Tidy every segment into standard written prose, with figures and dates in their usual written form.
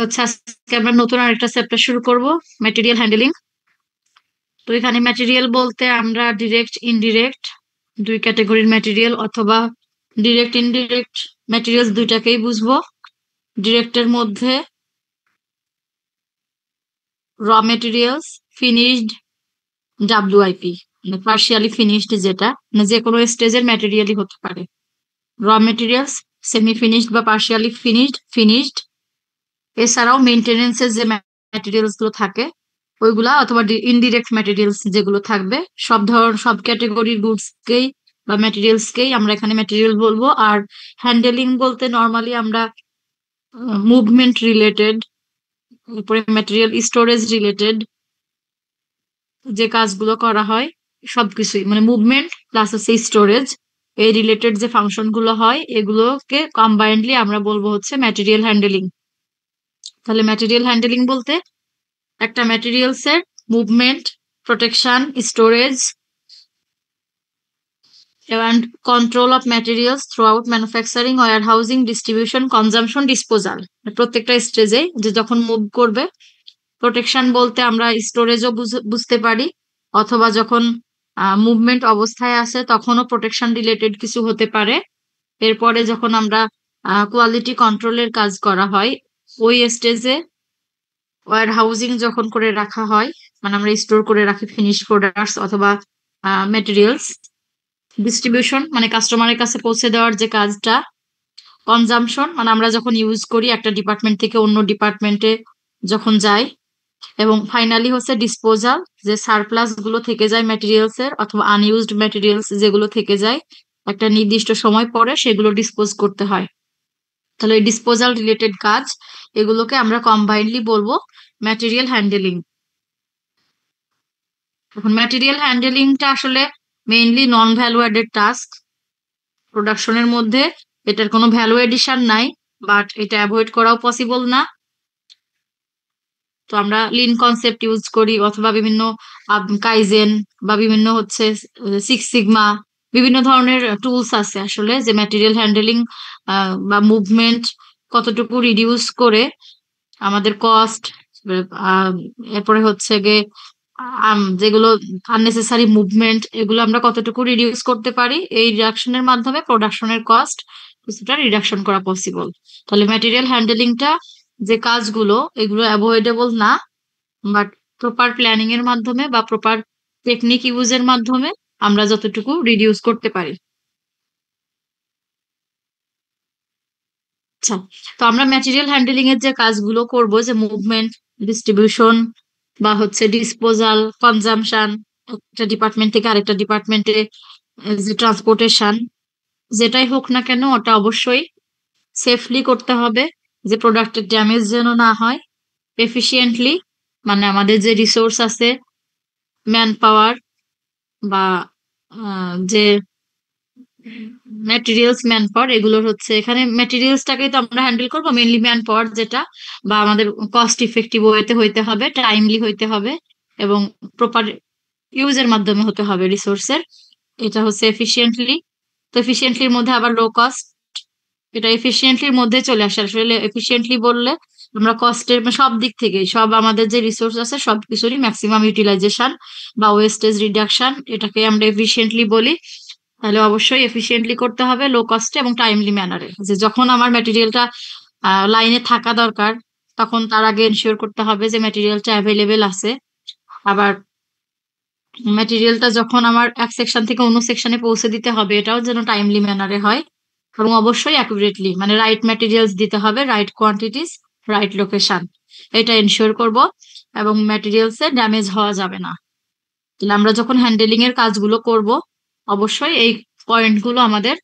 হচ্ছে আজকে আমরা নতুন আরেকটা চ্যাপ্টার শুরু করব, ম্যাটেরিয়াল হ্যান্ডলিং। তো এখানে ম্যাটেরিয়াল বলতে আমরা ডিরেক্ট ইনডিরেক্ট দুই ক্যাটাগরির ম্যাটেরিয়াল অথবা ডিরেক্ট ইনডিরেক্ট ম্যাটেরিয়ালস দুইটাকেই বুঝবো। ডিরেক্টের মধ্যে র ম্যাটেরিয়ালস, ফিনিশড, ডাব্লিউআইপি মানে পার্শিয়ালি ফিনিশড, যেটা মানে যে কোনো স্টেজের ম্যাটেরিয়ালই হতে পারে। র ম্যাটেরিয়ালস, সেমি ফিনিশড বা পার্শিয়ালি ফিনিশড। এছাড়াও মেনটেনেন্সের যে ম্যাটেরিয়ালস গুলো থাকে ওইগুলা, অথবা ইনডিরেক্ট ম্যাটেরিয়ালস যেগুলো থাকবে, সব ক্যাটাগরির গুডসকেই বা ম্যাটেরিয়ালসকেই আমরা এখানে ম্যাটেরিয়াল বলবো। আর হ্যান্ডেলিং বলতে নর্মালি আমরা মুভমেন্ট রিলেটেড, উপরে ম্যাটেরিয়াল স্টোরেজ রিলেটেড যে কাজগুলো করা হয় সবকিছুই, মানে মুভমেন্ট প্লাস হচ্ছে স্টোরেজ, এই রিলেটেড যে ফাংশন গুলো হয় এগুলোকে কম্বাইন্ডলি আমরা বলবো হচ্ছে ম্যাটেরিয়াল হ্যান্ডেলিং। তাহলে ম্যাটেরিয়াল হ্যান্ডেলিং বলতে একটা ম্যাটেরিয়ালস এর movement, protection, storage and control of materials throughout manufacturing, warehousing, distribution, consumption, disposal, প্রত্যেকটা স্টেজে যে যখন মুভ করবে। প্রোটেকশন বলতে আমরা স্টোরেজও বুঝতে পারি, অথবা যখন মুভমেন্ট অবস্থায় আছে তখনও প্রোটেকশন রিলেটেড কিছু হতে পারে। এরপরে যখন আমরা কোয়ালিটি কন্ট্রোলের কাজ করা হয় ওই স্টেজে, ওয়্যার হাউজিং যখন করে রাখা হয়, মানে আমরা স্টোর করে রাখি ফিনিশ প্রোডাক্টস অথবা মেটেরিয়ালস। ডিস্ট্রিবিউশন মানে কাস্টমারের কাছে পৌঁছে দেওয়ার যে কাজটা। কনজাম্পশন মানে আমরা যখন ইউজ করি একটা ডিপার্টমেন্ট থেকে অন্য ডিপার্টমেন্টে যখন যাই। এবং ফাইনালি হচ্ছে ডিসপোজাল, যে সারপ্লাস গুলো থেকে যায় ম্যাটেরিয়ালস এর অথবা আনইউজড ম্যাটেরিয়ালস যেগুলো থেকে যায় একটা নির্দিষ্ট সময় পরে সেগুলো ডিসপোজ করতে হয়। তাহলে এই ডিসপোজাল রিলেটেড কাজ, এগুলোকে আমরা কম্বাইনলি বলবো ম্যাটেরিয়াল হ্যান্ডেলিং। এখন ম্যাটেরিয়াল হ্যান্ডেলিংটা আসলে মেইনলি নন ভ্যালু অ্যাডেড টাস্ক। প্রোডাকশনের মধ্যে এটার কোনো ভ্যালু এডিশন নাই, বাট এটা অ্যাভয়েড করাও পসিবল না। তো আমরা লিন কনসেপ্ট ইউজ করি অথবা বিভিন্ন কাইজেন বা বিভিন্ন হচ্ছে সিক্স সিগমা, বিভিন্ন ধরনের টুলস আছে আসলে যে ম্যাটেরিয়াল হ্যান্ডেলিং বা মুভমেন্ট কতটুকু রিডিউস করে আমাদের কস্ট, এরপরে হচ্ছে গিয়ে যেগুলো আননেসেসারি মুভমেন্ট এগুলো আমরা কতটুকু রিডিউস করতে পারি, এই রিডাকশনের মাধ্যমে প্রোডাকশনের কস্ট কিছুটা রিডাকশন করা পসিবল। তাহলে ম্যাটেরিয়াল হ্যান্ডেলিংটা যে কাজগুলো এগুলো অ্যাভয়েডেবল না, বাট প্রপার প্ল্যানিং এর মাধ্যমে বা প্রপার টেকনিক ইউজের মাধ্যমে আমরা যতটুকু রিডিউস করতে পারি। আচ্ছা, তো আমরা ম্যাটেরিয়াল হ্যান্ডেলিং এর যে কাজগুলো করব, যে মুভমেন্ট, ডিস্ট্রিবিউশন বা হচ্ছে ডিসপোজাল, কনজাম্পশন, একটা ডিপার্টমেন্ট থেকে আরেকটা ডিপার্টমেন্টে যে ট্রান্সপোর্টেশন, যেটাই হোক না কেন ওটা অবশ্যই সেফলি করতে হবে, যে প্রোডাক্টের ড্যামেজ যেন না হয়। এফিশিয়েন্টলি মানে আমাদের যে রিসোর্স আছে, ম্যান পাওয়ার বা যে ম্যাটেরিয়ালস, ম্যান পাওয়ার, এগুলোর হচ্ছে এখানে ম্যাটেরিয়ালসটাকেই তো আমরা হ্যান্ডেল করবো, মেনলি ম্যান পাওয়ার যেটা, বা আমাদের কস্ট ইফেক্টিভ ওয়েতে হইতে হবে, টাইমলি হইতে হবে এবং প্রপার ইউজের মাধ্যমে হতে হবে রিসোর্সের। এটা হচ্ছে এফিশিয়েন্টলি। তো এফিশিয়েন্টলির মধ্যে আবার লো কস্ট, এটা এফিশিয়েন্টলির মধ্যে চলে আসে। আসলে এফিশিয়েন্টলি বললে আমরা কস্টের সব দিক থেকে, সব আমাদের যে রিসোর্স আছে সব কিছুরই ম্যাক্সিমাম ইউটিলাইজেশন বা ওয়েস্টেজ রিডাকশন, এটাকে আমরা এফিশিয়েন্টলি বলি। তাহলে অবশ্যই এফিশিয়েন্টলি করতে হবে, লো কস্টে এবং টাইমলি ম্যানারে। যে যখন আমার ম্যাটেরিয়ালটা লাইনে থাকা দরকার তখন তার আগে এনশিওর করতে হবে যে ম্যাটেরিয়ালটা অ্যাভেলেবেল আছে। আবার ম্যাটেরিয়ালটা যখন আমার এক সেকশন থেকে অন্য সেকশনে পৌঁছে দিতে হবে এটাও যেন টাইমলি ম্যানারে হয়, এবং অবশ্যই অ্যাকুরেটলি, মানে রাইট ম্যাটেরিয়ালস দিতে হবে, রাইট কোয়ান্টিটিস, রাইট লোকেশন, এটা এনশিওর করব। এবং ম্যাটেরিয়ালস এ ড্যামেজ হওয়া যাবে না। তাহলে আমরা যখন হ্যান্ডেলিং এর কাজগুলো করব অবশ্যই এই পয়েন্টগুলো আমাদের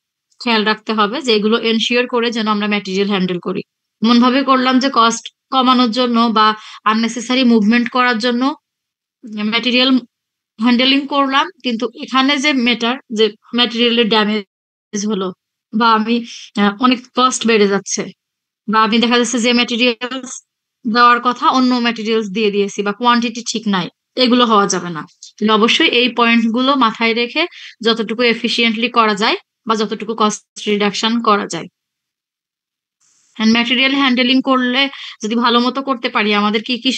খেয়াল রাখতে হবে, যে এগুলো এনশিওর করে যেন আমরা ম্যাটেরিয়াল হ্যান্ডেল করি। এমন ভাবে করলাম যে কস্ট কমানোর জন্য বা আননেসেসারি মুভমেন্ট করার জন্য ম্যাটেরিয়াল হ্যান্ডেলিং করলাম, কিন্তু এখানে যে যে ম্যাটেরিয়ালের ড্যামেজ হলো, বা আমি অনেক কস্ট বেড়ে যাচ্ছে, বা আমি দেখা যাচ্ছে যে ম্যাটেরিয়ালস দেওয়ার কথা অন্য ম্যাটেরিয়ালস দিয়ে দিয়েছি বা কোয়ান্টিটি ঠিক নাই, এগুলো হওয়া যাবে না। তাহলে অবশ্যই এই পয়েন্ট গুলো মাথায় রেখে যতটুকু এফিশিয়েন্টলি করা যায় বা যতটুকু কস্ট রিডাকশন করা যায়। ম্যাটেরিয়াল হ্যান্ডেলিং করলে যদি ভালো মতো করতে পারি আমাদের কি কি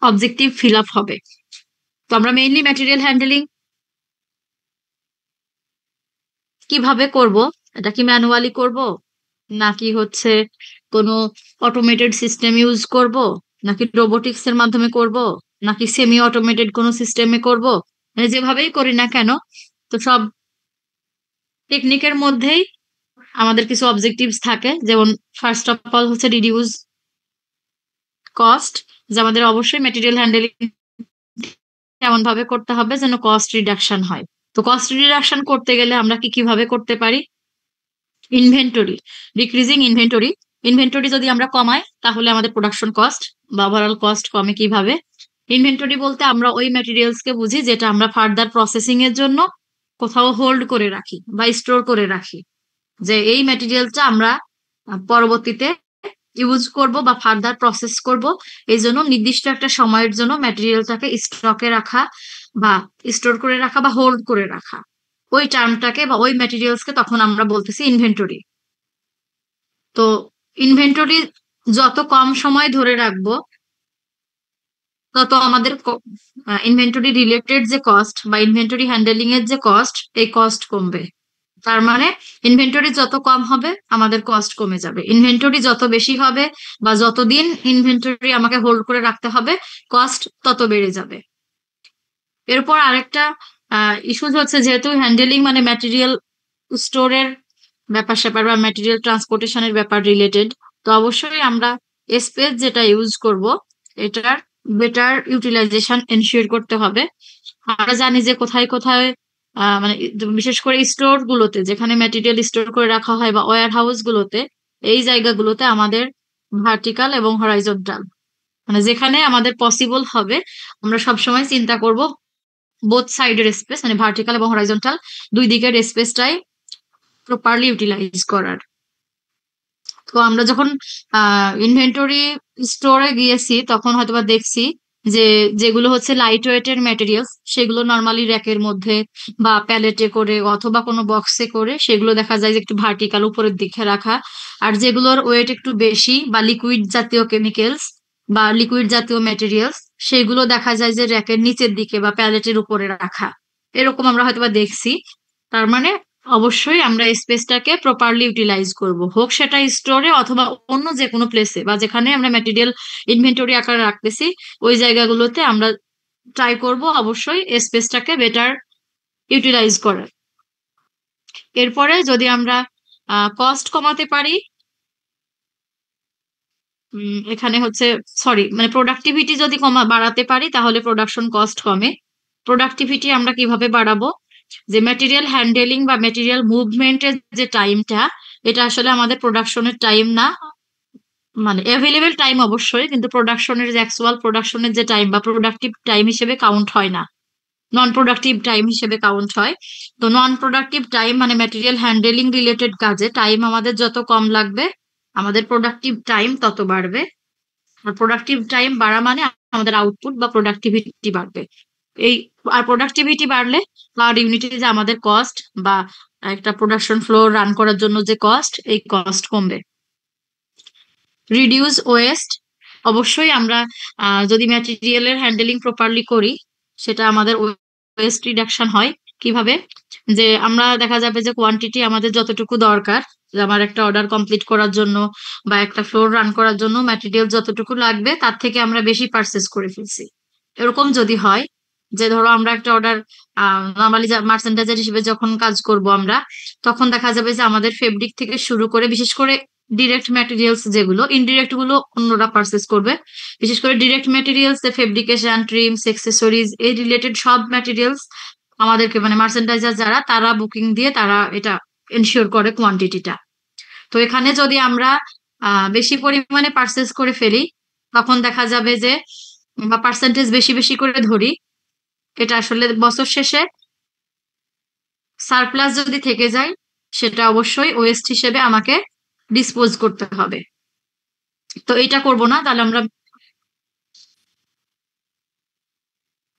অবজেক্টিভ ফিল আপ হবে। তো আমরা মেইনলি ম্যাটেরিয়াল হ্যান্ডেলিং কিভাবে করব, এটা কি ম্যানুয়ালি করব নাকি হচ্ছে কোনো অটোমেটেড সিস্টেম ইউজ করব, নাকি রোবোটিক্স এর মাধ্যমে করব, নাকি সেমি অটোমেটেড কোনো সিস্টেমে করব, মানে যেভাবেই করি না কেন, তো সব টেকনিকের মধ্যেই আমাদের কিছু অবজেক্টিভস থাকে। যেমন ফার্স্ট অফ অল হচ্ছে রিডিউস কস্ট, যে আমাদের অবশ্যই ম্যাটেরিয়াল হ্যান্ডেলিং এমন ভাবে করতে হবে যেন কস্ট রিডাকশন হয়। তো কস্ট রিডাকশন করতে গেলে আমরা কি কিভাবে করতে পারি? Inventory, decreasing inventory. ইনভেন্টরি যদি আমরা কমাই তাহলে আমাদের প্রোডাকশন কস্ট বা ওভারঅল কস্ট কমে কিভাবে? ইনভেন্টরি বলতে আমরা ওই ম্যাটেরিয়ালস কে বুঝি যেটা আমরা ফার্দার প্রসেসিং এর জন্য কোথাও হোল্ড করে রাখি বা স্টোর করে রাখি, যে এই ম্যাটেরিয়ালটা আমরা পরবর্তীতে ইউজ করব বা ফার্দার প্রসেস করব। এই জন্য নির্দিষ্ট একটা সময়ের জন্য ম্যাটেরিয়ালটাকে স্টকে রাখা বা স্টোর করে রাখা বা হোল্ড করে রাখা, ওই টার্মটাকে বা ওই ম্যাটেরিয়ালসকে তখন আমরা বলতেছি ইনভেন্টরি। তো ইনভেন্টরি যত কম সময় ধরে রাখবো তত আমাদের ইনভেন্টরি রিলেটেড যে কস্ট বা ইনভেন্টরি হ্যান্ডেলিং এর যে কস্ট, এই কস্ট কমবে। তার মানে ইনভেন্টরি যত কম হবে আমাদের কস্ট কমে যাবে, ইনভেন্টরি যত বেশি হবে বা যতদিন ইনভেন্টরি আমাকে হোল্ড করে রাখতে হবে কস্ট তত বেড়ে যাবে। এরপর আরেকটা ইস্যুস হচ্ছে, যেহেতু হ্যান্ডেলিং মানে ম্যাটেরিয়াল স্টোরের ব্যাপার স্যাপার বা ম্যাটেরিয়াল ট্রান্সপোর্টেশনের ব্যাপার রিলেটেড, তো অবশ্যই আমরা স্পেস যেটা ইউজ করব এটার বেটার ইউটিলাইজেশন এনশিওর করতে হবে। আমরা জানি যে কোথায় কোথায় মানে বিশেষ করে স্টোর গুলোতে যেখানে ম্যাটেরিয়াল স্টোর করে রাখা হয় বা ওয়্যার হাউস গুলোতে, এই জায়গাগুলোতে আমাদের ভার্টিক্যাল এবং হরাইজন্টাল, মানে যেখানে আমাদের পসিবল হবে আমরা সবসময় চিন্তা করব বোথ সাইডের স্পেস, মানে ভার্টিক্যাল এবং হরাইজন্টাল দুই দিকের স্পেসটাই প্রপারলি ইউটিলাইজ করার। তো আমরা যখন ইনভেন্টরি স্টোরে গিয়েছি তখন হয়তোবা দেখছি যে যেগুলো হচ্ছে লাইট ওয়েটের ম্যাটেরিয়ালস সেগুলো নর্মালি র্যাকের মধ্যে বা প্যালেটে করে অথবা কোনো বক্সে করে সেগুলো দেখা যায় যে একটু ভার্টিক্যাল উপরের দিকে রাখা। আর যেগুলোর ওয়েট একটু বেশি বা লিকুইড জাতীয় কেমিক্যালস বা লিকুইড জাতীয় ম্যাটেরিয়ালস সেগুলো দেখা যায় যে র্যাকের নিচের দিকে বা প্যালেটের উপরে রাখা, এরকম আমরা হয়তোবা দেখছি। তার মানে অবশ্যই আমরা স্পেসটাকে প্রপারলি ইউটিলাইজ করব, হোক সেটা স্টোরে অথবা অন্য যে কোনো প্লেসে বা যেখানে আমরা ম্যাটেরিয়াল ইনভেন্টরি আকারে রাখতেছি ওই জায়গাগুলোতে আমরা ট্রাই করব অবশ্যই স্পেসটাকে বেটার ইউটিলাইজ করার। এরপরে যদি আমরা কস্ট কমাতে পারি, এখানে হচ্ছে সরি মানে প্রোডাক্টিভিটি যদি বাড়াতে পারি তাহলে প্রোডাকশন কস্ট কমে। প্রোডাক্টিভিটি আমরা কিভাবে বাড়াবো? যে ম্যাটেরিয়াল হ্যান্ডেলিং বা ম্যাটেরিয়াল মুভমেন্টের যে টাইমটা, এটা আসলে আমাদের প্রোডাকশনের টাইম না, মানে অ্যাভেলেবেল টাইম অবশ্যই, কিন্তু প্রোডাকশনের যে অ্যাকচুয়াল প্রোডাকশনের যে টাইম বা প্রোডাক্টিভ টাইম হিসেবে কাউন্ট হয় না, নন প্রোডাক্টিভ টাইম হিসেবে কাউন্ট হয়। তো নন প্রোডাক্টিভ টাইম মানে ম্যাটেরিয়াল হ্যান্ডেলিং রিলেটেড কাজে টাইম আমাদের যত কম লাগবে আমাদের প্রোডাক্টিভ টাইম তত বাড়বে। আর প্রোডাক্টিভ টাইম বাড়া মানে আমাদের আউটপুট বা প্রোডাক্টিভিটি বাড়বে। এই আর প্রোডাক্টিভিটি বাড়লে পার ইউনিটে যে আমাদের কস্ট বা একটা প্রোডাকশন ফ্লো রান করার জন্য যে কস্ট, এই কস্ট কমবে। রিডিউস ওয়েস্ট, অবশ্যই আমরা যদি ম্যাটেরিয়ালের হ্যান্ডেলিং প্রপারলি করি সেটা আমাদের ওয়েস্ট রিডাকশন হয়। কিভাবে? যে আমরা দেখা যাবে যে কোয়ান্টিটি আমাদের যতটুকু দরকার, যে আমার একটা অর্ডার কমপ্লিট করার জন্য বা একটা ফ্লোর রান করার জন্য ম্যাটেরিয়াল যতটুকু লাগবে তার থেকে আমরা বেশি পারচেস করে ফেলছি। এরকম যদি হয় যে ধরো আমরা একটা অর্ডার নর্মালি মার্চেন্ডাইজার হিসেবে যখন কাজ করব আমরা, তখন দেখা যাবে যে আমাদের ফেব্রিক থেকে শুরু করে বিশেষ করে ডিরেক্ট ম্যাটেরিয়ালস, যেগুলো ইনডিরেক্ট গুলো অন্যরা পারচেস করবে, বিশেষ করে direct materials fabrication trims accessories এই রিলেটেড সব ম্যাটেরিয়ালস আমাদেরকে মানে মার্চেন্ডাইজার যারা তারা বুকিং দিয়ে তারা এটা এনশিওর করে কোয়ান্টিটিটা। তো এখানে যদি আমরা বেশি পরিমাণে পারচেস করে ফেলি তখন দেখা যাবে যে বা পার্সেন্টেজ বেশি বেশি করে ধরি, এটা আসলে বছর শেষে সারপ্লাস যদি থেকে যায় সেটা অবশ্যই ওয়েস্ট হিসেবে আমাকে ডিসপোজ করতে হবে। তো এটা করব না, তাহলে আমরা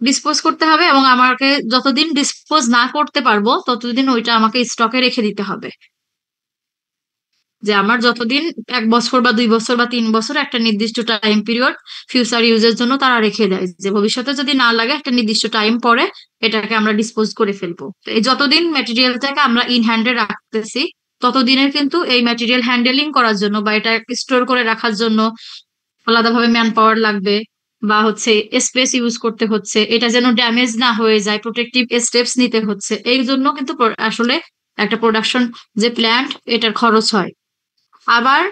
ডিসপোজ করতে হবে এবং আমাকে যতদিন ডিসপোজ না করতে পারবো ততদিন ওইটা আমাকে স্টকে রেখে দিতে হবে। যে আমার যতদিন 1 বছর বা 2 বছর বা 3 বছর একটা নির্দিষ্ট টাইম পিরিয়ড ফিউচার ইউজের জন্য তারা রেখে দেয়, যে ভবিষ্যতে যদি না লাগে একটা নির্দিষ্ট টাইম পরে এটাকে আমরা ডিসপোজ করে ফেলবো। তো এই যতদিন ম্যাটেরিয়ালটাকে আমরা ইন হ্যান্ডে রাখতেছি ততদিনের কিন্তু এই ম্যাটেরিয়াল হ্যান্ডেলিং করার জন্য বা এটা স্টোর করে রাখার জন্য আলাদাভাবে ম্যান পাওয়ার লাগবে, বা হচ্ছে স্পেস ইউজ করতে হচ্ছে, এটা যেন ড্যামেজ না হয়ে যায় প্রোটেক্টিভ স্টেপস নিতে হচ্ছে। এই জন্য কিন্তু আসলে একটা প্রোডাকশন যে প্ল্যান্ট এটার খরচ হয়। আবার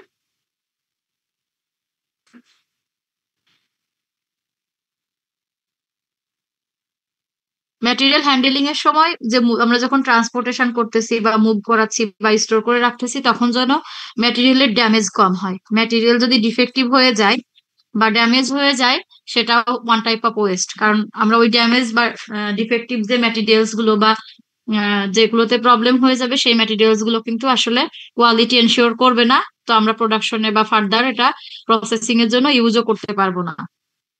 ম্যাটেরিয়াল হ্যান্ডেলিং এর সময় যে আমরা যখন ট্রান্সপোর্টেশন করতেছি বা মুভ করাচ্ছি বা স্টোর করে রাখতেছি তখন যেন ম্যাটেরিয়ালের ড্যামেজ কম হয়। ম্যাটেরিয়াল যদি ডিফেক্টিভ হয়ে যায় বা ড্যামেজ হয়ে যায় সেটা ওয়ান টাইপ অফ ওয়েস্ট, কারণ আমরা ওই ড্যামেজ বা ডিফেক্টিভ যে ম্যাটেরিয়ালস গুলো বা যেগুলোতে প্রবলেম হয়ে যাবে সেই ম্যাটেরিয়ালস গুলো কিন্তু আসলে কোয়ালিটি এনশিওর করবে না। তো আমরা প্রোডাকশনে বা ফার্দার এটা প্রসেসিং এর জন্য ইউজও করতে পারবো না।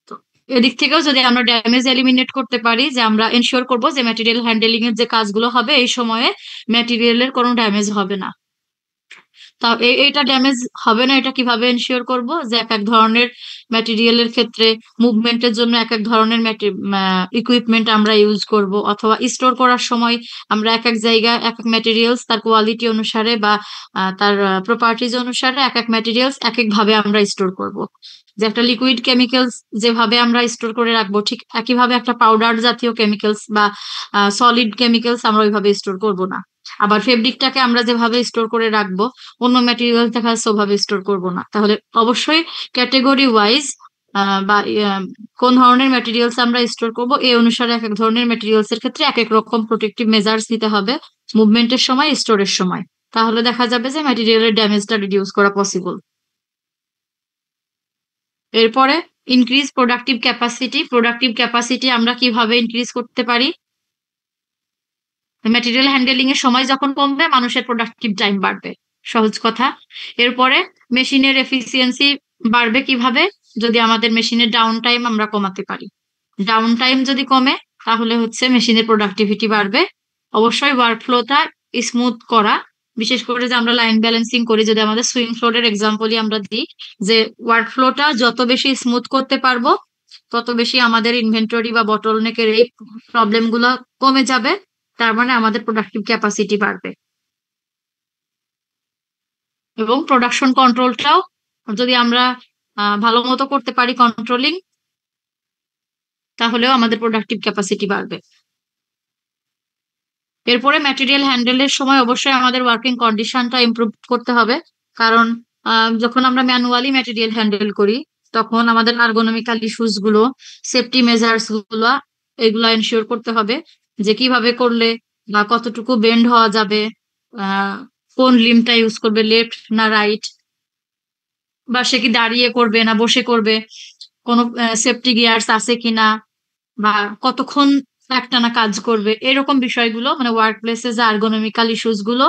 তো এদিক থেকেও যদি আমরা ড্যামেজ এলিমিনেট করতে পারি, যে আমরা এনশিওর করবো যে ম্যাটেরিয়াল হ্যান্ডেলিং এর যে কাজগুলো হবে এই সময়ে ম্যাটেরিয়ালের কোনো ড্যামেজ হবে না। তা এইটা ড্যামেজ হবে না, এটা কিভাবে এনশিওর করব, যে এক এক ধরনের ম্যাটেরিয়ালের ক্ষেত্রে মুভমেন্টের জন্য এক এক ধরনের ইকুইপমেন্ট আমরা ইউজ করব, অথবা স্টোর করার সময় আমরা এক এক জায়গায় এক এক ম্যাটেরিয়ালস তার কোয়ালিটি অনুসারে বা তার প্রপার্টিজ অনুসারে এক এক ম্যাটেরিয়ালস এক এক ভাবে আমরা স্টোর করব। যে একটা লিকুইড কেমিক্যালস যেভাবে আমরা স্টোর করে রাখবো ঠিক একইভাবে একটা পাউডার জাতীয় কেমিক্যালস বা সলিড কেমিক্যালস আমরা ওইভাবে স্টোর করব না। আবার ফেব্রিকটাকে আমরা যেভাবে স্টোর করে রাখবো অন্য ম্যাটেরিয়াল দেখা যাচ্ছে ওভাবে স্টোর করবো না। তাহলে অবশ্যই ক্যাটেগরি ওয়াইজ বা কোন ধরনের ম্যাটেরিয়ালস আমরা স্টোর করবো এই অনুসারে এক এক ধরনের ম্যাটেরিয়ালস এর ক্ষেত্রে এক এক রকম প্রোটেক্টিভ মেজার্স নিতে হবে মুভমেন্টের সময়, স্টোরের সময়। তাহলে দেখা যাবে যে ম্যাটেরিয়ালের ড্যামেজটা রিডিউস করা পসিবল। এরপরে increase productive capacity. Productive capacity আমরা কিভাবে ইনক্রিজ করতে পারি? ম্যাটেরিয়াল হ্যান্ডেলিং এর সময় যখন কমবে মানুষের প্রোডাক্টিভ টাইম বাড়বে, সহজ কথা। এরপরে মেশিনের এফিসিয়েন্সি বাড়বে কিভাবে? যদি আমাদের মেশিনের ডাউন টাইম আমরা কমাতে পারি। ডাউন টাইম যদি কমে তাহলে হচ্ছে মেশিনের প্রোডাক্টিভিটি বাড়বে। অবশ্যই ওয়ার্ক ফ্লোটা স্মুথ করা, বিশেষ করে যে আমরা লাইন ব্যালেন্সিং করি, যদি আমাদের সুইং ফ্লোরের এক্সাম্পলই আমরা দিই, যে ওয়ার্ক ফ্লোটা যত বেশি স্মুথ করতে পারবো তত বেশি আমাদের ইনভেন্টরি বা বটলনেকের এই প্রবলেম গুলো কমে যাবে। তার মানে আমাদের প্রোডাক্টিভ ক্যাপাসিটি বাড়বে। এবং প্রোডাকশন কন্ট্রোলটাও যদি আমরা ভালো মতো করতে পারি কন্ট্রোলিং, তাহলেও আমাদের প্রোডাক্টিভ ক্যাপাসিটি বাড়বে। এরপরে ম্যাটেরিয়াল হ্যান্ডেলের সময় অবশ্যই আমাদের ওয়ার্কিং কন্ডিশনটা ইমপ্রুভ করতে হবে, কারণ যখন আমরা ম্যানুয়ালি ম্যাটেরিয়াল হ্যান্ডেল করি তখন আমাদের আর্গোনমিক্যাল ইস্যুস গুলো, সেফটি মেজার্স গুলো এগুলো এনশিওর করতে হবে, যে কিভাবে করলে বা কতটুকু বেন্ড হওয়া যাবে, কোন লিমটা ইউজ করবে, লেফট না রাইট, বা সে কি দাঁড়িয়ে করবে না বসে করবে, কোনো সেফটি গিয়ার্স আছে কিনা, বা কতক্ষণ একটানা কাজ করবে, এরকম বিষয়গুলো মানে ওয়ার্ক প্লেসে যে আর্গোনমিক্যাল ইস্যুস গুলো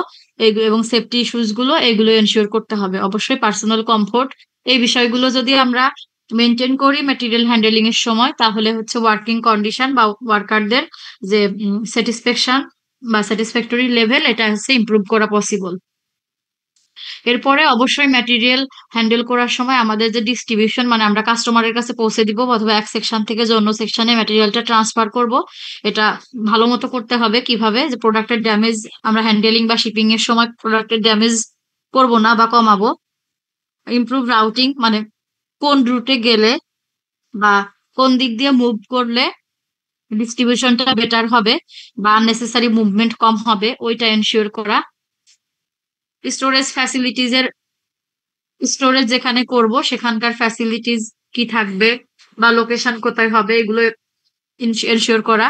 এবং সেফটি ইস্যুস গুলো এগুলো এনশিওর করতে হবে। অবশ্যই পার্সোনাল কমফোর্ট এই বিষয়গুলো যদি আমরা মেনটেন করি ম্যাটেরিয়াল হ্যান্ডেলিং এর সময় তাহলে হচ্ছে ওয়ার্কিং কন্ডিশন বা ওয়ার্কারদের যে স্যাটিসফ্যাকশন বা স্যাটিসফ্যাক্টরি লেভেল এটা হচ্ছে ইমপ্রুভ করা পসিবল। এরপরে অবশ্যই ম্যাটেরিয়াল হ্যান্ডেল করার সময় আমাদের যে ডিস্ট্রিবিউশন মানে আমরা কাস্টমারের কাছে পৌঁছে দিব অথবা এক সেকশন থেকে যে অন্য সেকশনে ম্যাটেরিয়ালটা ট্রান্সফার করব, এটা ভালো মতো করতে হবে। কিভাবে? যে প্রোডাক্টের ড্যামেজ আমরা হ্যান্ডেলিং বা শিপিং এর সময় প্রোডাক্টের ড্যামেজ করব না বা কমাবো। ইমপ্রুভ রাউটিং মানে কোন রুটে গেলে বা কোন দিক দিয়ে মুভ করলে ডিস্ট্রিবিউশনটা বেটার হবে বা আননেসেসারি মুভমেন্ট কম হবে ওইটা এনশিওর করা। স্টোরেজ ফ্যাসিলিটিজ এর স্টোরেজ যেখানে করব সেখানকার ফ্যাসিলিটিস কি থাকবে বা লোকেশন কোথায় হবে এগুলো এনশিওর করা।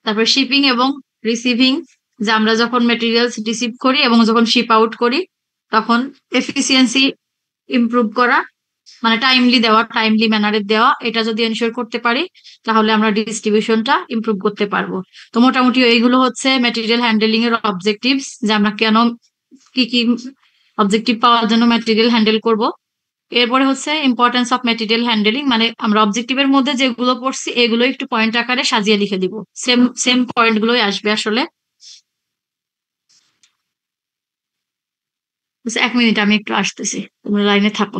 তারপর শিপিং এবং রিসিভিং, যে আমরা যখন মেটেরিয়ালস রিসিভ করি এবং যখন শিপ আউট করি তখন এফিসিয়েন্সি ইমপ্রুভ করা, মানে টাইমলি দেওয়া, টাইমলি ম্যানারে দেওয়া, এটা যদি এনশিওর করতে পারি তাহলে আমরা ডিস্ট্রিবিউশনটা ইমপ্রুভ করতে পারবো। তো মোটামুটি এইগুলো হচ্ছে ম্যাটেরিয়াল হ্যান্ডেলিং এর অবজেক্টিভস, যে আমরা কেন কি কি অবজেক্টিভ পাওয়ার জন্য ম্যাটেরিয়াল হ্যান্ডেল করব। এরপরে হচ্ছে ইম্পর্টেন্স অফ ম্যাটেরিয়াল হ্যান্ডেলিং, মানে আমরা অবজেক্টিভের মধ্যে যেগুলো পড়ছি এগুলো একটু পয়েন্ট আকারে সাজিয়ে লিখে দিব, সেম সেম পয়েন্ট গুলোই আসবে আসলে। বলছে, 1 মিনিট আমি একটু আসতেছি, তোমরা লাইনে থাকো।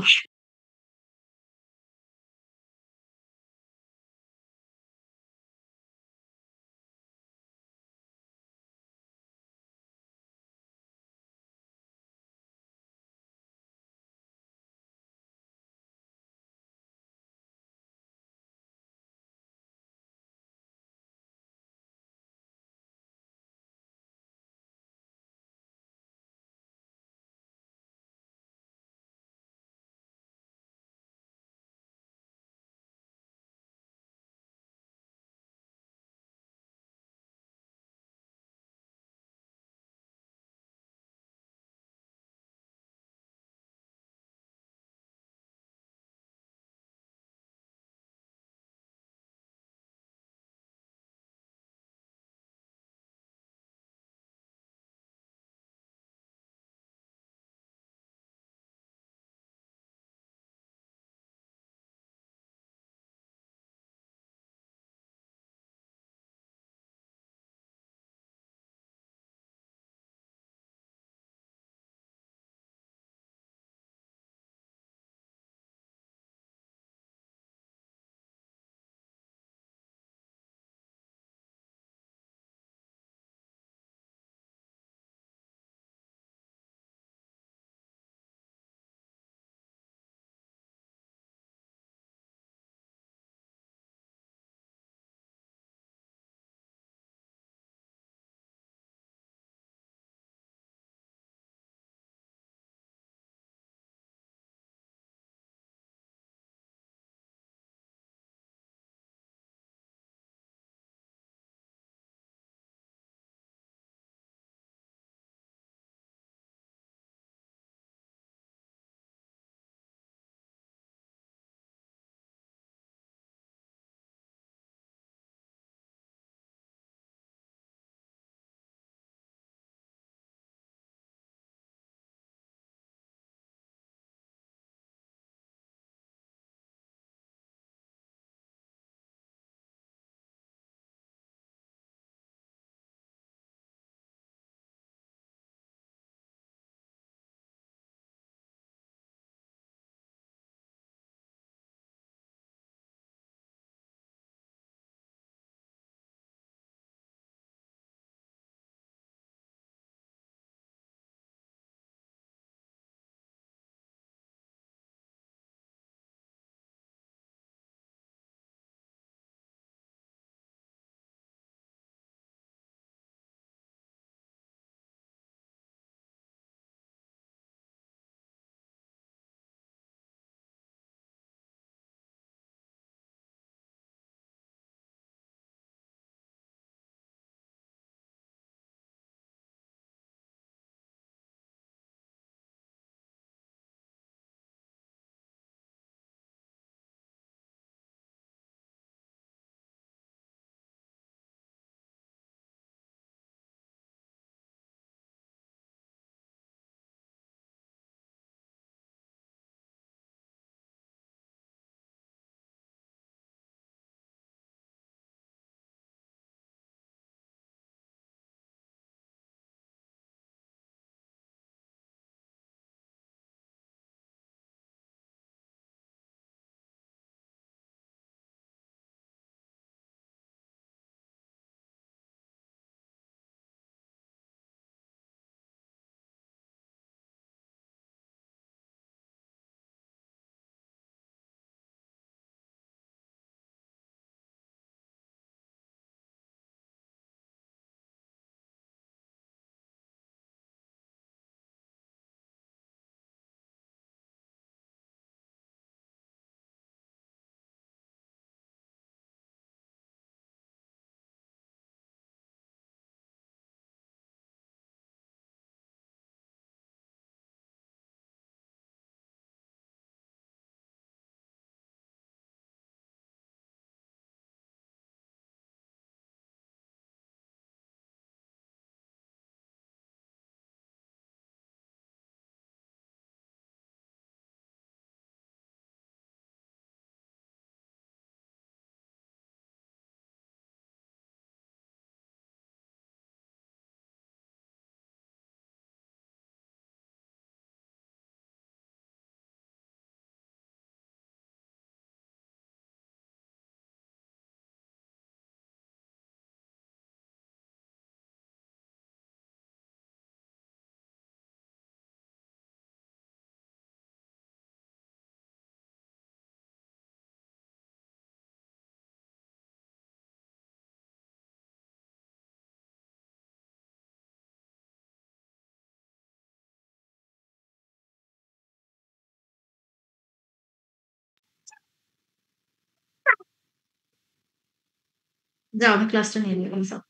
যাও আমি ক্লাসটা নিয়ে নিলাম।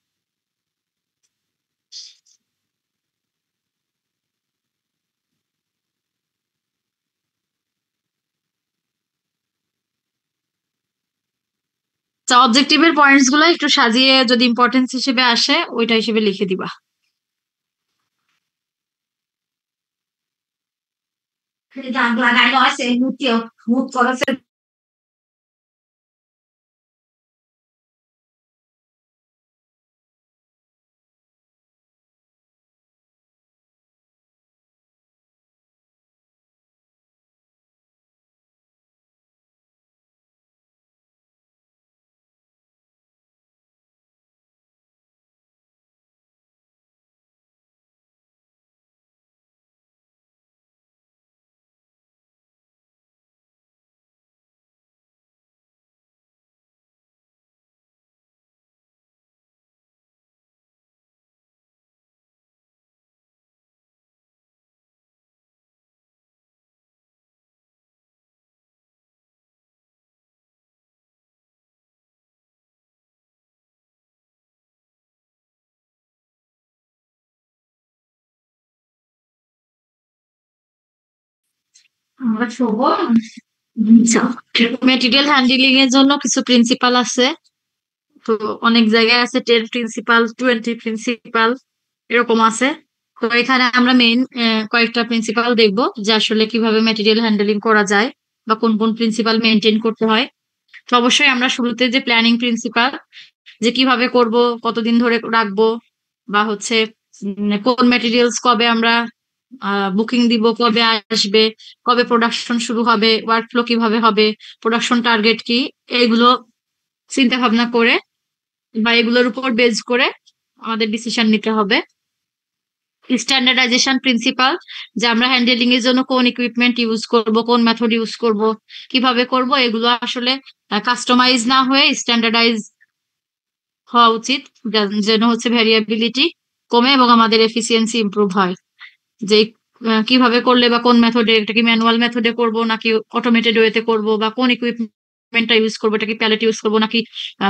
অবজেক্টিভের পয়েন্টস গুলো একটু সাজিয়ে যদি ইম্পর্টেন্স হিসেবে আসে ওইটা হিসেবে লিখে দিবা। লাগাই আছে মুখ করেছে। আমরা শোবো। মেটেরিয়াল হ্যান্ডলিং এর জন্য কিছু প্রিন্সিপাল আছে। তো অনেক জায়গায় আছে 10 প্রিন্সিপাল, 20 প্রিন্সিপাল, এরকম আছে। তো এখানে আমরা মেইন কয়েকটা প্রিন্সিপাল দেখবো যে আসলে কিভাবে মেটেরিয়াল হ্যান্ডলিং করা যায় বা কোন কোন প্রিন্সিপাল মেনটেন করতে হয়। তো অবশ্যই আমরা শুরুতে যে প্ল্যানিং প্রিন্সিপাল, যে কিভাবে করব, কতদিন ধরে রাখবো, বা হচ্ছে কোন ম্যাটেরিয়ালস কবে আমরা বুকিং দিব, কবে আসবে, কবে প্রোডাকশন শুরু হবে, ওয়ার্ক ফ্লো কিভাবে হবে, প্রোডাকশন টার্গেট কি, এগুলো চিন্তা ভাবনা করে বা এগুলোর উপর বেজ করে আমাদের ডিসিশন নিতে হবে। স্ট্যান্ডার্ডাইজেশন প্রিন্সিপাল, যে আমরা হ্যান্ডেলিং এর জন্য কোন ইকুইপমেন্ট ইউজ করব, কোন মেথড ইউজ করব, কিভাবে করব, এগুলো আসলে কাস্টমাইজ না হয়ে স্ট্যান্ডার্ডাইজ হওয়া উচিত, যেন হচ্ছে ভ্যারিয়েবিলিটি কমে এবং আমাদের এফিসিয়েন্সি ইমপ্রুভ হয়। যে কিভাবে করলে বা কোন মেথডে, এটা কি ম্যানুয়াল মেথডে করব নাকি অটোমেটেড ওয়েতে করব, বা কোন ইকুইপমেন্টটা ইউজ করবো, এটা কি প্যালেট ইউজ করবো নাকি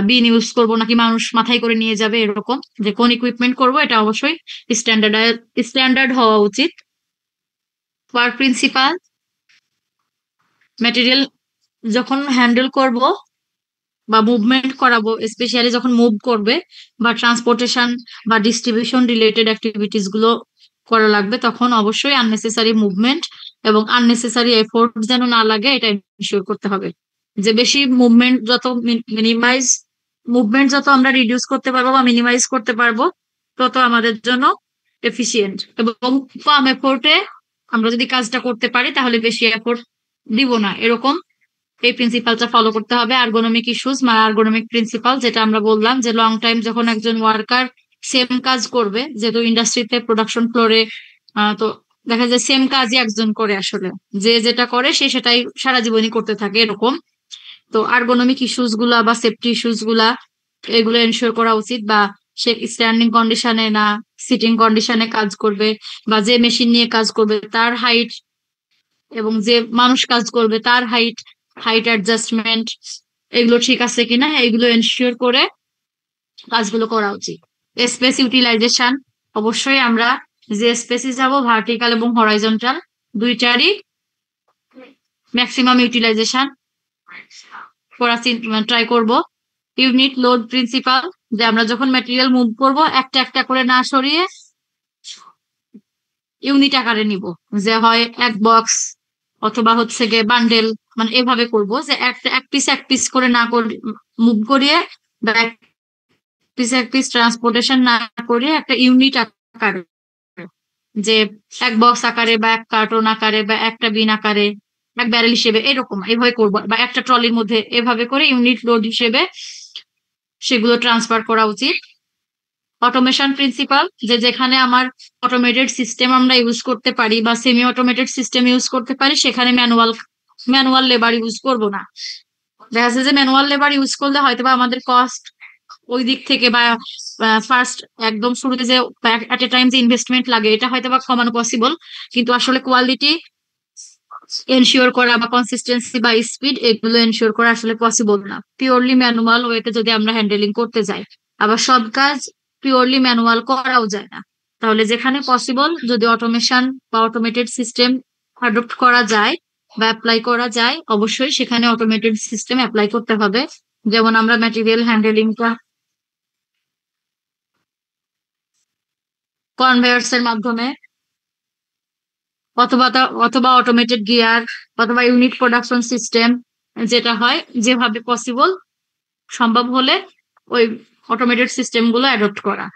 বিন ইউজ করবো নাকি মানুষ মাথায় করে নিয়ে যাবে, এরকম যে কোন ইকুইপমেন্ট করব এটা অবশ্যই স্ট্যান্ডার্ড হওয়া উচিত। ওয়ার্ক প্রিন্সিপাল, ম্যাটেরিয়াল যখন হ্যান্ডেল করব বা মুভমেন্ট করাবো, স্পেশালি যখন মুভ করবে বা ট্রান্সপোর্টেশন বা ডিস্ট্রিবিউশন রিলেটেড অ্যাক্টিভিটিস গুলো করা লাগবে, তখন অবশ্যই আননেসেসারি মুভমেন্ট এবং আননেসেসারি এফোর্ট যেন না লাগে এটা এনশিওর করতে হবে। যে বেশি মুভমেন্ট যত মিনিমাইজ মুভমেন্ট যত আমরা রিডিউস করতে পারবো বা মিনিমাইজ করতে পারবো, তত আমাদের জন্য এফিসিয়েন্ট এবং কম এফোর্টে আমরা যদি কাজটা করতে পারি তাহলে বেশি এফোর্ট দিব না, এরকম এই প্রিন্সিপালটা ফলো করতে হবে। আর্গোনমিক ইস্যুস মানে আর্গোনমিক প্রিন্সিপাল, যেটা আমরা বললাম যে লং টাইম যখন একজন ওয়ার্কার সেম কাজ করবে, যেহেতু ইন্ডাস্ট্রিতে প্রোডাকশন ফ্লোরে তো দেখা যায় সেম কাজই একজন করে, আসলে যে যেটা করে সে সেটাই সারা জীবনই করতে থাকে এরকম। তো আর্গোনমিক ইস্যুস গুলা বা সেফটি ইস্যুস গুলা এগুলো এনশিওর করা উচিত, বা সে স্ট্যান্ডিং কন্ডিশনে না সিটিং কন্ডিশনে কাজ করবে, বা যে মেশিন নিয়ে কাজ করবে তার হাইট এবং যে মানুষ কাজ করবে তার হাইট হাইট অ্যাডজাস্টমেন্ট এগুলো ঠিক আছে কিনা এগুলো এনশিওর করে কাজগুলো করা উচিত। স্পেস ইউটিলাইজেশন, অবশ্যই আমরা যে স্পেসে যাব ভার্টিক্যাল এবং হরাইজন্টাল দুইটারই ম্যাক্সিমাম ইউটিলাইজেশন করা ট্রাই করব। ইউনিট লোড প্রিন্সিপাল, যে আমরা যখন ম্যাটেরিয়াল মুভ করব একটা একটা করে না সরিয়ে ইউনিট আকারে নিব, যে হয় এক বক্স অথবা হচ্ছে গিয়ে বান্ডেল, মানে এভাবে করব যে এক পিস এক পিস করে না মুভ করিয়ে বা এক পিস এক পিস ট্রান্সপোর্টেশন না করিয়ে একটা ইউনিট আকারে, যে এক বক্স আকারে বা এক কার্টন আকারে বা একটা বিন আকারে এক ব্যারেল হিসেবে এরকম এভাবে করবো, বা একটা ট্রলির মধ্যে এভাবে করে ইউনিট লোড হিসেবে সেগুলো ট্রান্সফার করা উচিত। অটোমেশন প্রিন্সিপাল, যে যেখানে আমার অটোমেটেড সিস্টেম আমরা ইউজ করতে পারি বা সেমি অটোমেটেড সিস্টেম ইউজ করতে পারি সেখানে ম্যানুয়াল লেবার ইউজ করব না। দেখা যাচ্ছে যে ম্যানুয়াল লেবার ইউজ করলে হয়তো বা আমাদের কস্ট ওই দিক থেকে বা ফার্স্ট একদম শুরুতে যে এট এ টাইম যে ইনভেস্টমেন্ট লাগে এটা হয়তো বা কমানো পসিবল, কিন্তু আসলে কোয়ালিটি এনশিওর করা বা কনসিস্টেন্সি বা স্পিড এগুলো এনশিওর করা আসলে পসিবল না পিওরলি ম্যানুয়াল ওয়েতে যদি আমরা হ্যান্ডেলিং করতে যাই। আবার সব কাজ পিওরলি ম্যানুয়াল করাও যায় না। তাহলে যেখানে পসিবল যদি অটোমেশন বা অটোমেটেড সিস্টেম অ্যাডপ্ট করা যায় বা অ্যাপ্লাই করা যায়, অবশ্যই সেখানে অটোমেটেড সিস্টেম অ্যাপ্লাই করতে হবে। যেমন আমরা ম্যাটেরিয়াল হ্যান্ডেলিংটা কনভেয়ার্স এর মাধ্যমে অথবা অটোমেটেড গিয়ার অথবা ইউনিট প্রোডাকশন সিস্টেম, যেটা হয় যেভাবে পসিবল সম্ভব হলে ওই অটোমেটেড সিস্টেম গুলো অ্যাডপ্ট করা।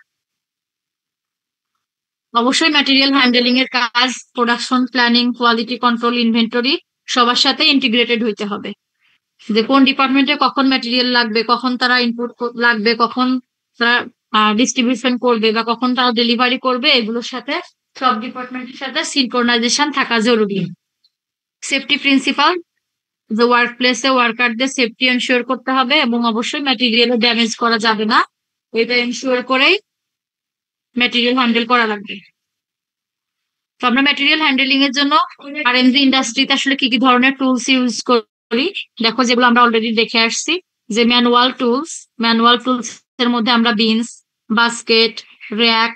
অবশ্যই ম্যাটেরিয়াল হ্যান্ডেলিং এর কাজ production planning quality control inventory সবার সাথে ইন্টিগ্রেটেড হইতে হবে। যে কোন ডিপার্টমেন্টে কখন ম্যাটেরিয়াল লাগবে, কখন তারা ইনপুট লাগবে, কখন তারা ডিস্ট্রিবিউশন করবে বা কখন তারা ডেলিভারি করবে, এগুলোর সাথে সব ডিপার্টমেন্টের সাথে সিনক্রোনাইজেশন থাকা জরুরি। সেফটি প্রিন্সিপাল, যে ওয়ার্ক প্লেসে ওয়ার্কারদের সেফটি এনশিওর করতে হবে এবং অবশ্যই ম্যাটেরিয়াল ড্যামেজ করা যাবে না, এটা এনশিওর করেই ম্যাটেরিয়াল হ্যান্ডেল করা লাগবে। তো আমরা ম্যাটেরিয়াল হ্যান্ডেলিং এর জন্য আরএমজি ইন্ডাস্ট্রিতে আসলে কি কি ধরনের টুলস ইউজ করি, দেখো যেগুলো আমরা অলরেডি দেখে আসছি। যে ম্যানুয়াল টুলস এর মধ্যে আমরা বিনস, বাস্কেট, র্যাক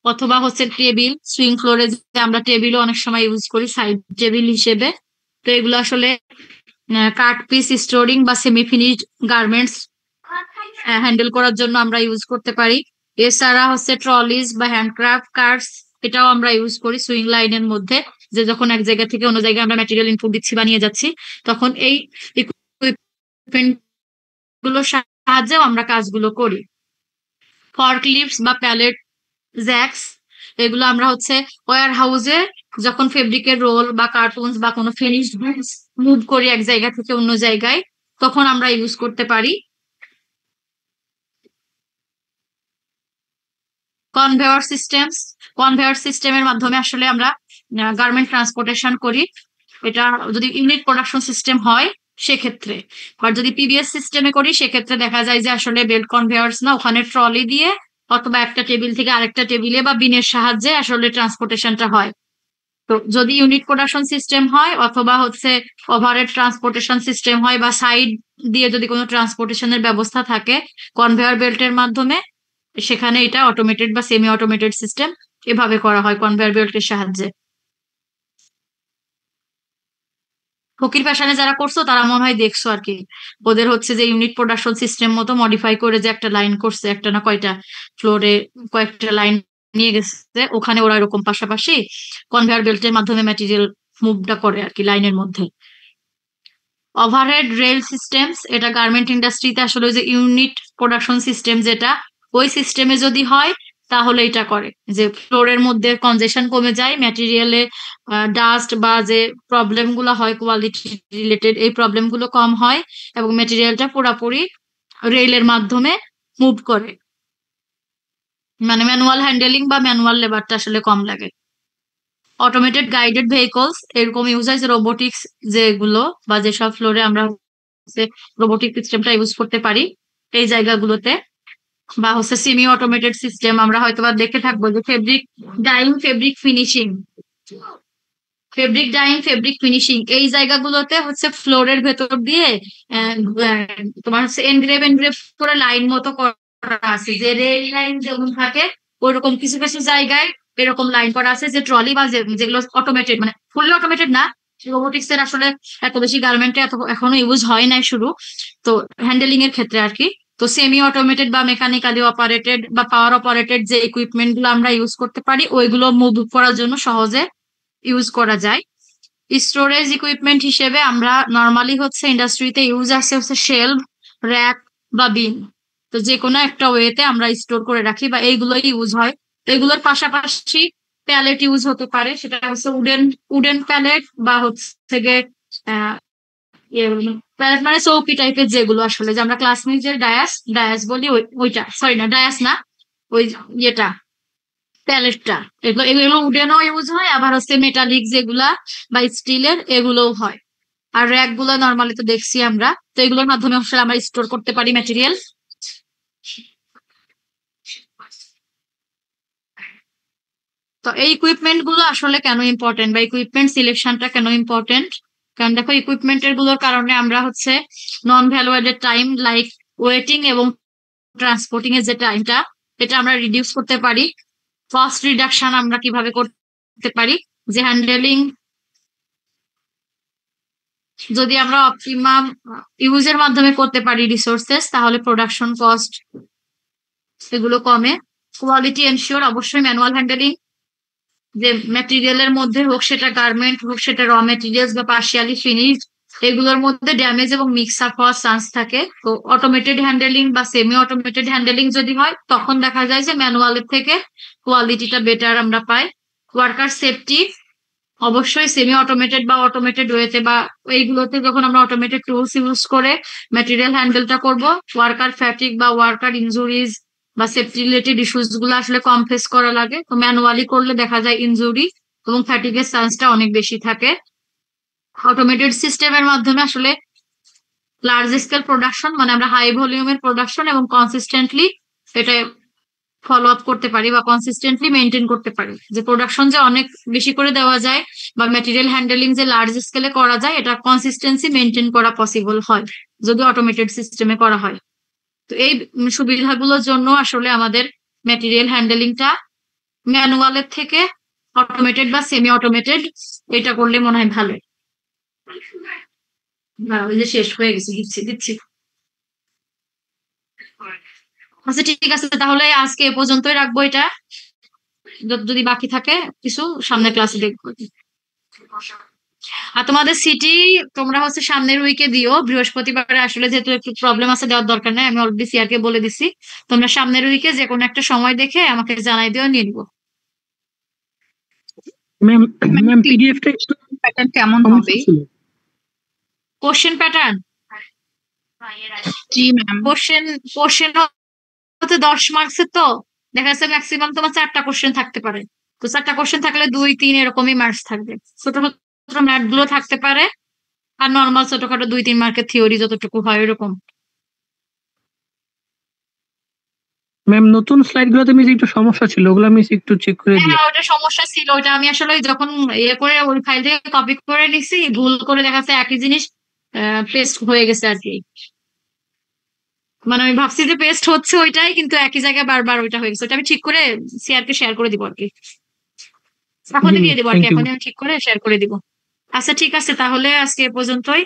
অথবা হচ্ছে টেবিল, সুইং ফ্লোরে আমরা টেবিলও অনেক সময় ইউজ করি সাইড টেবিল হিসেবে। তো এগুলো আসলে কাট পিস স্টোরিং বা সেমি ফিনিশড গার্মেন্টস হ্যান্ডেল করার জন্য আমরা ইউজ করতে পারি। এছাড়া হচ্ছে ট্রলিজ বা হ্যান্ডক্রাফট কার্টস, এটাও আমরা ইউজ করি সুইং লাইনের মধ্যে। যে যখন এক জায়গা থেকে অন্য জায়গায় আমরা ম্যাটেরিয়াল ইনপুট দিচ্ছি বা নিয়ে যাচ্ছি, তখন এই ইকুইপমেন্ট গুলোর সাহায্যেও আমরা কাজগুলো করি। ফর্কলিফটস বা প্যালেট জ্যাক্স, এগুলো আমরা হচ্ছে ওয়্যার হাউসে যখন ফেব্রিকের রোল বা কার্টুনস বা কোনো ফিনিশড গুডস মুভ করি এক জায়গা থেকে অন্য জায়গায়, তখন আমরা ইউজ করতে পারি। কনভেয়র সিস্টেমের মাধ্যমে আসলে আমরা গার্মেন্ট ট্রান্সপোর্টেশন করি। এটা যদি ইউনিট প্রোডাকশন সিস্টেম হয় সেক্ষেত্রে, আর যদি পিবিএস সিস্টেমে করি সেক্ষেত্রে দেখা যায় যে আসলে বেল্ট কনভেয়ার্স না, ওখানে ট্রলি দিয়ে অথবা একটা টেবিল থেকে আরেকটা টেবিলে বা বিনের সাহায্যে আসলে ট্রান্সপোর্টেশনটা হয়। তো যদি ইউনিট প্রোডাকশন সিস্টেম হয় অথবা হচ্ছে ওভারহেড ট্রান্সপোর্টেশন সিস্টেম হয় বা সাইড দিয়ে যদি কোনো ট্রান্সপোর্টেশনের ব্যবস্থা থাকে কনভেয়ার বেল্টের মাধ্যমে, সেখানে এটা অটোমেটেড বা সেমি অটোমেটেড সিস্টেম এভাবে করা হয় কনভেয়ার বেল্টের সাহায্যে। ফকির ফ্যাশনে যারা করছো তারা মনে হয় দেখছো আর কি, ওদের হচ্ছে যে ইউনিট প্রোডাকশন সিস্টেম মতো মডিফাই করে যে একটা লাইন করছে, একটা না কয়টা ফ্লোরে কয়েকটা লাইন নিয়ে গেছে, ওখানে ওরা এরকম পাশাপাশি কনভেয়ার বেল্টের মাধ্যমে ম্যাটেরিয়াল মুভটা করে আর কি লাইনের মধ্যে। ওভারহেড রেল সিস্টেমস, এটা গার্মেন্ট ইন্ডাস্ট্রিতে আসলে ওই যে ইউনিট প্রোডাকশন সিস্টেম যেটা, ওই সিস্টেমে যদি হয় তাহলে এটা করে যে ফ্লোরের মধ্যে কনজেশন কমে যায়, ম্যাটেরিয়ালে ডাস্ট বা যে প্রবলেম গুলো হয় কোয়ালিটি রিলেটেড, এই প্রবলেম গুলো কম হয় এবং ম্যাটেরিয়ালটা পুরোপুরি রেলের মাধ্যমে মুভ করে, মানে ম্যানুয়াল হ্যান্ডেলিং বা ম্যানুয়াল লেবারটা আসলে কম লাগে। অটোমেটেড গাইডেড ভেহিকলস, এরকম ইউজ হয় যে রোবোটিক্স যেগুলো বা যেসব ফ্লোরে আমরা রোবোটিক সিস্টেমটা ইউজ করতে পারি এই জায়গাগুলোতে, বা হচ্ছে সেমি অটোমেটেড সিস্টেম আমরা হয়তো বা দেখে থাকবো যে ফেব্রিক ডাইং ফেব্রিক ফিনিশিং এই জায়গাগুলোতে হচ্ছে ফ্লোরের ভেতর দিয়ে তোমার হচ্ছে এনগ্রেভ করে লাইন মতো করা আছে, যে রেল লাইন যেমন থাকে ওইরকম কিছু কিছু জায়গায় এরকম লাইন করা আছে যে ট্রলি বা যেগুলো অটোমেটেড, মানে ফুললি অটোমেটেড না, রোবোটিক্স এর আসলে এত বেশি গার্মেন্টে এত এখনো ইউজ হয় নাই শুরু, তো হ্যান্ডেলিং এর ক্ষেত্রে আর কি। তো সেমি অটোমেটেড বা মেকানিক্যালি অপারেটেড বা পাওয়ার অপারেটেড যে ইকুইপমেন্ট গুলো আমরা ইউজ করতে পারি ওইগুলো মুভ করার জন্য সহজে ইউজ করা যায়। স্টোরেজ ইকুইপমেন্ট হিসেবে আমরা নর্মালি হচ্ছে ইন্ডাস্ট্রিতে ইউজ আছে হচ্ছে শেলফ, র্যাক বা বিন, তো যে কোনো একটা ওয়েতে আমরা স্টোর করে রাখি বা এইগুলোই ইউজ হয়। এগুলোর পাশাপাশি প্যালেট ইউজ হতে পারে, সেটা হচ্ছে উডেন প্যালেট বা হচ্ছে গিয়ে প্যালেট মানে চৌকি টাইপের যেগুলো আসলে যে আমরা ক্লাসমেটের ডায়াস ডায়াস বলি, ওইটা সরি না ডায়াস না, ওই ইয়েটা প্যালেটটা, এগুলো এগুলো উডেনও ইউজ হয়, আবার হচ্ছে মেটালিক যেগুলা বা স্টিলের এগুলোও হয়। আর র্যাক গুলো নর্মালি তো দেখছি আমরা, তো এগুলোর মাধ্যমে আসলে আমরা স্টোর করতে পারি ম্যাটেরিয়াল। তো এই ইকুইপমেন্ট গুলো আসলে কেন ইম্পর্টেন্ট বা ইকুইপমেন্ট সিলেকশনটা কেন ইম্পর্টেন্ট, কারণ দেখো ইকুইপমেন্টের গুলোর কারণে আমরা হচ্ছে non value added time like waiting এবং ট্রান্সপোর্টিং এর যে টাইমটা, এটা আমরা রিডিউস করতে পারি। কস্ট রিডাকশন আমরা কিভাবে করতে পারি, যে হ্যান্ডেলিং যদি আমরা অপটিমাম ইউজের মাধ্যমে করতে পারি রিসোর্সেস, তাহলে প্রোডাকশন কস্ট এগুলো কমে। কোয়ালিটি এনশিওর, অবশ্যই ম্যানুয়াল হ্যান্ডেলিং, যে ম্যাটেরিয়ালের মধ্যে হোক সেটা গার্মেন্ট হোক সেটা র মেটেরিয়ালস বা পার্শিয়ালি ফিনিশড, এগুলোর মধ্যে ড্যামেজ এবং মিক্স আপ হওয়ার চান্স থাকে। তো অটোমেটেড হ্যান্ডেলিং বা সেমি অটোমেটেড হ্যান্ডেলিং যদি হয়, তখন দেখা যায় যে ম্যানুয়ালের থেকে কোয়ালিটিটা বেটার আমরা পাই। ওয়ার্কার সেফটি, অবশ্যই সেমি অটোমেটেড বা অটোমেটেড ওয়েতে বা এইগুলোতে যখন আমরা অটোমেটেড টুলস ইউজ করে ম্যাটেরিয়াল হ্যান্ডেলটা করব, ওয়ার্কার ফ্যাটিক বা ওয়ার্কার ইনজুরিজ বা সেফটি রিলেটেড ইস্যুস গুলো আসলে কম ফেস করা লাগে। তো ম্যানুয়ালি করলে দেখা যায় ইনজুরি এবং ফ্যাটিকের চান্সটা অনেক বেশি থাকে। অটোমেটেড সিস্টেমের মাধ্যমে আসলে লার্জ স্কেল প্রোডাকশন, মানে আমরা হাই ভলিউমের প্রোডাকশন এবং কনসিস্টেন্টলি এটা ফলো আপ করতে পারি বা কনসিস্টেন্টলি মেনটেন করতে পারি, যে প্রোডাকশন যে অনেক বেশি করে দেওয়া যায় বা ম্যাটেরিয়াল হ্যান্ডেলিং যে লার্জ স্কেলে করা যায়, এটা কনসিস্টেন্সি মেনটেন করা পসিবল হয় যদি অটোমেটেড সিস্টেমে করা হয়। তো এই সুবিধাগুলোর জন্য আসলে আমাদের ম্যাটেরিয়াল হ্যান্ডেলিংটা ম্যানুয়ালের থেকে অটোমেটেড বা সেমি অটোমেটেড এটা করলে মনে হয় ভালো। ওই যে শেষ হয়ে গেছে, দিচ্ছি দিচ্ছি। আচ্ছা ঠিক আছে, তাহলে আজকে এ পর্যন্তই রাখবো এটা, যদি বাকি থাকে কিছু সামনের ক্লাসে দেখবো। আর তোমাদের সিটি তোমরা হচ্ছে সামনের উইকে দিও, বৃহস্পতিবারে আসলে যেহেতু একটু প্রবলেম আছে দেওয়ার দরকার নেই, আমি অলরেডি সিআর কে বলে দিছি। তোমরা সামনের উইকে যে কোনো একটা সময় দেখে আমাকে জানাই দিও, নিয়ে নিবো। ম্যাম ম্যাম পিডিএফটা প্যাটার্ন কেমন হবে? কোশ্চেন প্যাটার্ন, জি ম্যাম। কোশ্চেন হচ্ছে 10 মার্কসের, তো দেখা যাচ্ছে ম্যাক্সিমাম তোমার 4টা কোশ্চেন থাকতে পারে। তো 4টা কোশ্চেন থাকলে 2, 3 এরকমই মার্কস থাকবে। ছোট ছোট ম্যাথ গুলো থাকতে পারে, আর নর্মাল ছোটখাটো 2, 3 মার্কের থিওরি যতটুকু হয় এরকম। ম্যাম নতুন স্লাইড গুলোতে মিস একটু সমস্যা ছিল, ওগুলো মিস একটু চেক করে দিও। হ্যাঁ, ওটা সমস্যা ছিল, ওটা আমি আসলে যখন ইয়ে করে ওই ফাইল থেকে কপি করে নিছি, ভুল করে দেখা যাচ্ছে একই জিনিস পেস্ট হয়ে গেছে আর কি। মানে আমি ভাবছি যে পেস্ট হচ্ছে ওইটাই, কিন্তু একই জায়গায় বারবার ওইটা হয়ে গেছে। ওটা আমি ঠিক করে সিআর কে শেয়ার করে দিব আর কি, এখনই দিয়ে দিব আর কি, এখনই আমি ঠিক করে শেয়ার করে দিব। আচ্ছা ঠিক আছে, তাহলে আজকে এ পর্যন্তই।